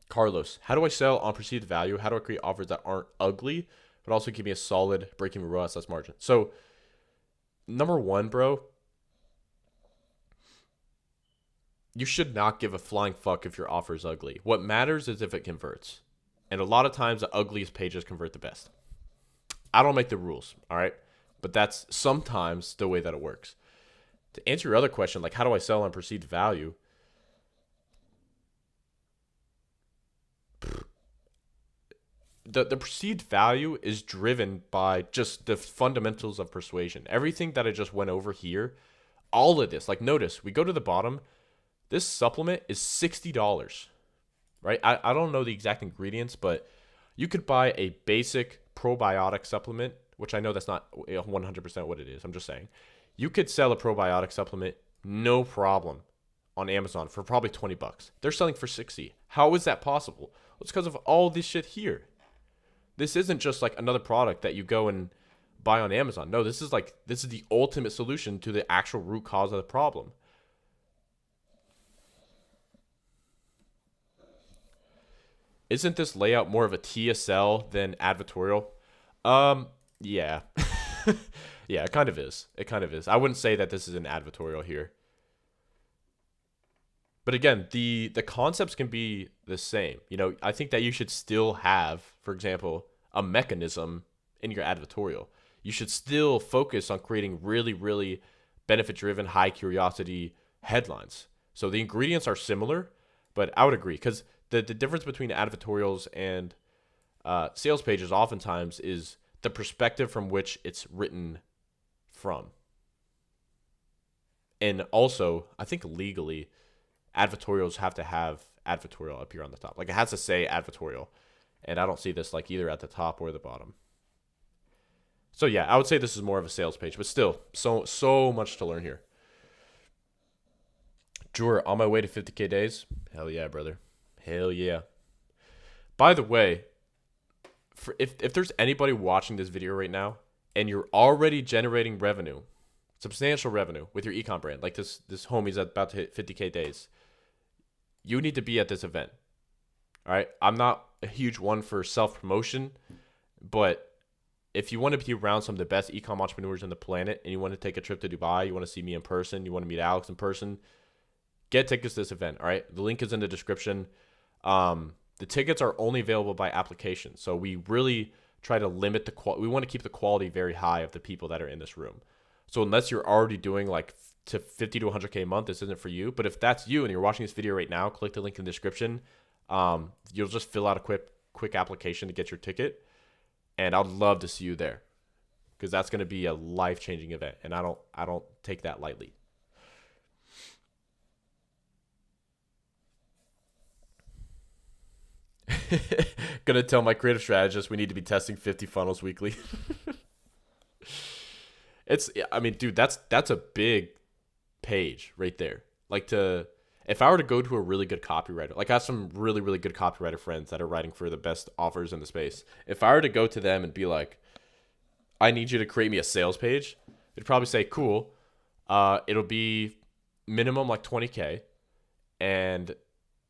Carlos, how do I sell on perceived value? How do I create offers that aren't ugly, but also give me a solid breaking ROAS less margin? So number one, bro, you should not give a flying fuck if your offer is ugly. What matters is if it converts. And a lot of times the ugliest pages convert the best. I don't make the rules, all right? But that's sometimes the way that it works. To answer your other question, like how do I sell on perceived value? The perceived value is driven by just the fundamentals of persuasion. Everything that I just went over here, all of this, like notice, we go to the bottom, this supplement is $60, right? I don't know the exact ingredients, but you could buy a basic probiotic supplement, which I know that's not 100% what it is. I'm just saying. You could sell a probiotic supplement, no problem, on Amazon for probably $20. They're selling for $60. How is that possible? Well, it's because of all this shit here. This isn't just like another product that you go and buy on Amazon. No, this is the ultimate solution to the actual root cause of the problem. Isn't this layout more of a TSL than advertorial? Yeah. Yeah, it kind of is. It kind of is. I wouldn't say that this is an advertorial here. But again, the concepts can be the same. I think that you should still have, for example, a mechanism in your advertorial. You should still focus on creating really, really benefit-driven, high curiosity headlines. So the ingredients are similar, but I would agree because the difference between advertorials and Sales pages oftentimes is the perspective from which it's written from. And also, I think legally, advertorials have to have advertorial up here on the top. Like, it has to say advertorial. And I don't see this like either at the top or the bottom. So yeah, I would say this is more of a sales page, but still, so much to learn here. Drewer, on my way to 50K days? Hell yeah, brother. Hell yeah. By the way, if there's anybody watching this video right now and you're already generating revenue, substantial revenue with your ecom brand, like this homie's about to hit 50K days, you need to be at this event. All right? I'm not a huge one for self-promotion, but if you want to be around some of the best ecom entrepreneurs on the planet and you want to take a trip to Dubai, you want to see me in person, you want to meet Alex in person, get tickets to this event, all right? The link is in the description. The tickets are only available by application. So we really try to limit the quality. We want to keep the quality very high of the people that are in this room. So unless you're already doing like to 50 to 100K a month, this isn't for you. But if that's you and you're watching this video right now, click the link in the description. You'll just fill out a quick application to get your ticket. And I'd love to see you there because that's going to be a life-changing event. And I don't take that lightly. Gonna tell my creative strategist we need to be testing 50 funnels weekly. I mean, dude, that's a big page right there. Like if I were to go to a really good copywriter, like I have some really, really good copywriter friends that are writing for the best offers in the space. If I were to go to them and be like, I need you to create me a sales page, they'd probably say, cool. It'll be minimum like 20K and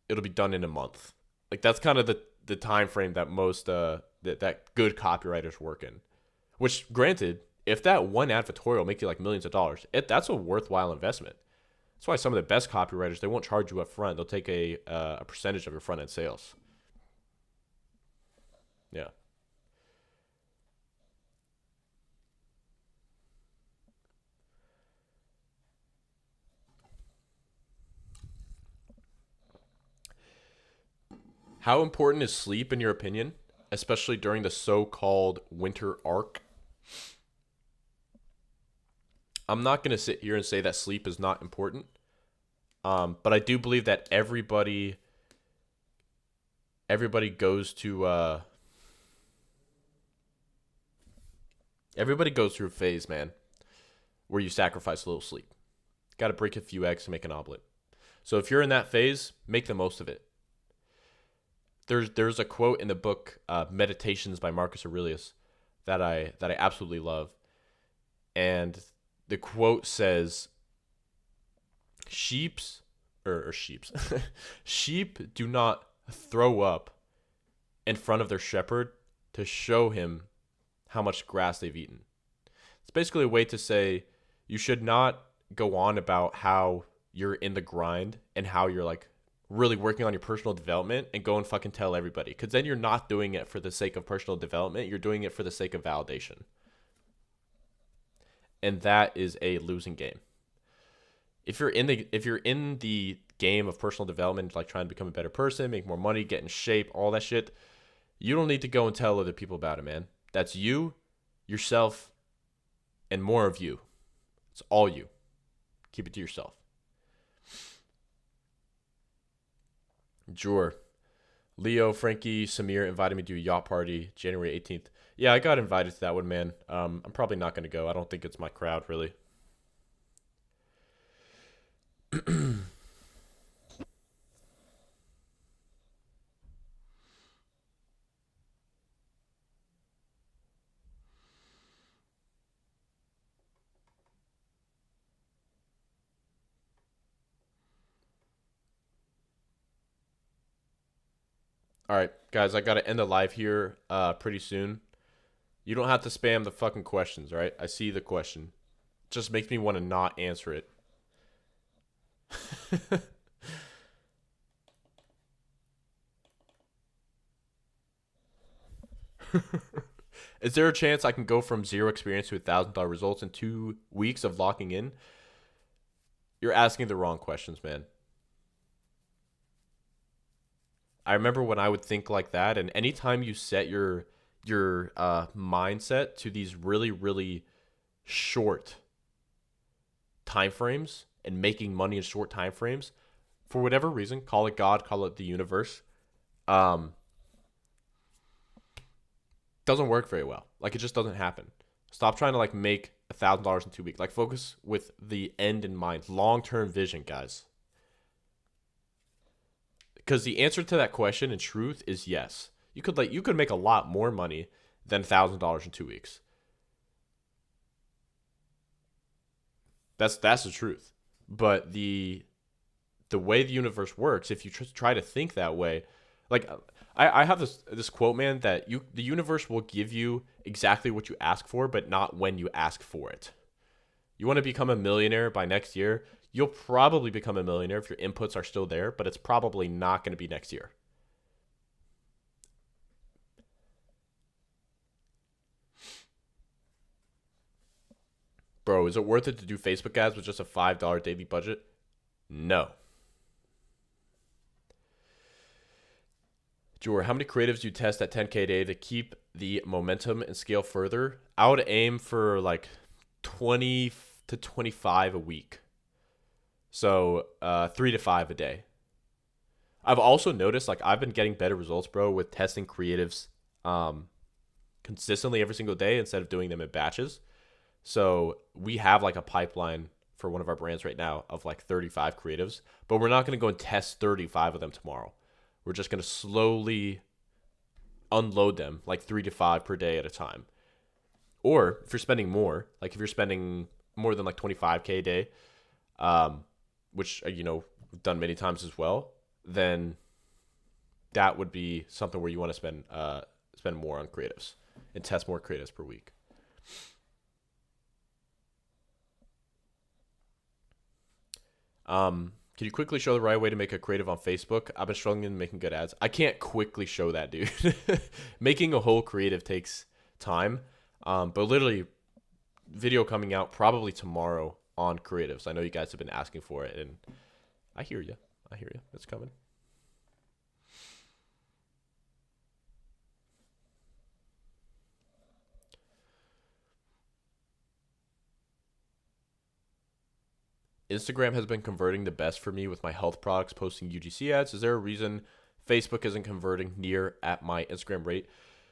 it'll be done in a month. Like that's kind of the time frame that most that good copywriters work in. Which, granted, if that one advertorial makes you like millions of dollars, that's a worthwhile investment. That's why some of the best copywriters, they won't charge you up front. They'll take a percentage of your front end sales. Yeah. How important is sleep in your opinion, especially during the so-called winter arc? I'm not going to sit here and say that sleep is not important, but I do believe that everybody goes to everybody goes through a phase, man, where you sacrifice a little sleep. Got to break a few eggs to make an omelet. So if you're in that phase, make the most of it. There's a quote in the book Meditations by Marcus Aurelius that I absolutely love, and the quote says, sheep do not throw up in front of their shepherd to show him how much grass they've eaten. It's basically a way to say you should not go on about how you're in the grind and how you're like really working on your personal development and go and fucking tell everybody, because then you're not doing it for the sake of personal development. You're doing it for the sake of validation. And that is a losing game. If you're in the game of personal development, like trying to become a better person, make more money, get in shape, all that shit, you don't need to go and tell other people about it, man. That's you, yourself, and more of you. It's all you. Keep it to yourself. Jure. Leo, Frankie, Samir invited me to a yacht party January 18th. Yeah, I got invited to that one, man. I'm probably not going to go. I don't think it's my crowd, really. All right, guys, I got to end the live here pretty soon. You don't have to spam the fucking questions, all right? I see the question. It just makes me want to not answer it. Is there a chance I can go from zero experience to $1,000 results in 2 weeks of locking in? You're asking the wrong questions, man. I remember when I would think like that, and anytime you set your mindset to these really, really short time frames and making money in short time frames, for whatever reason, call it God, call it the universe, doesn't work very well. Like, it just doesn't happen. Stop trying to like make $1,000 in 2 weeks. Like, focus with the end in mind, long-term vision, guys. Because the answer to that question in truth is yes. You could make a lot more money than $1,000 in 2 weeks. That's the truth. But the way the universe works, if you try to think that way, like I have this quote, man, that the universe will give you exactly what you ask for, but not when you ask for it. You want to become a millionaire by next year, you'll probably become a millionaire if your inputs are still there, but it's probably not going to be next year. Bro, is it worth it to do Facebook ads with just a $5 daily budget? No. Jor, how many creatives do you test at 10K a day to keep the momentum and scale further? I would aim for like 20 to 25 a week. So 3 to 5 a day. I've also noticed, like, I've been getting better results, bro, with testing creatives consistently every single day instead of doing them in batches. So we have like a pipeline for one of our brands right now of like 35 creatives, but we're not going to go and test 35 of them tomorrow. We're just going to slowly unload them, like 3 to 5 per day at a time. Or if you're spending more, like if you're spending more than like 25K a day, which, you know, we've done many times as well, then that would be something where you want to spend more on creatives and test more creatives per week. Can you quickly show the right way to make a creative on Facebook? I've been struggling in making good ads. I can't quickly show that, dude. Making a whole creative takes time. But literally, video coming out probably tomorrow on creatives. I know you guys have been asking for it, and I hear you. It's coming. Instagram has been converting the best for me with my health products posting UGC ads. Is there a reason Facebook isn't converting near at my Instagram rate?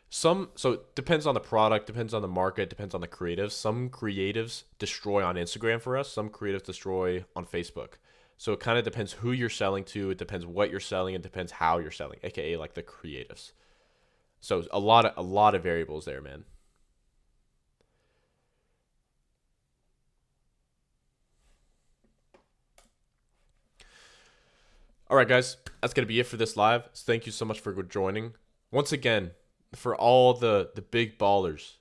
So it depends on the product, depends on the market, depends on the creatives. Some creatives destroy on Instagram for us. Some creatives destroy on Facebook. So it kind of depends who you're selling to. It depends what you're selling. It depends how you're selling, aka like the creatives. So a lot of variables there, man. All right, guys, that's going to be it for this live. So thank you so much for joining. Once again, for all the big ballers,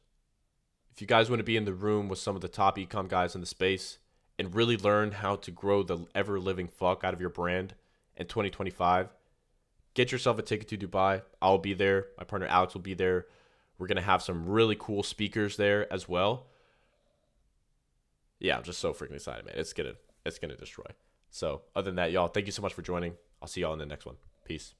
if you guys want to be in the room with some of the top ecom guys in the space and really learn how to grow the ever-living fuck out of your brand in 2025, get yourself a ticket to Dubai. I'll be there. My partner Alex will be there. We're going to have some really cool speakers there as well. Yeah, I'm just so freaking excited, man. It's gonna destroy. So other than that, y'all, thank you so much for joining. I'll see y'all in the next one. Peace.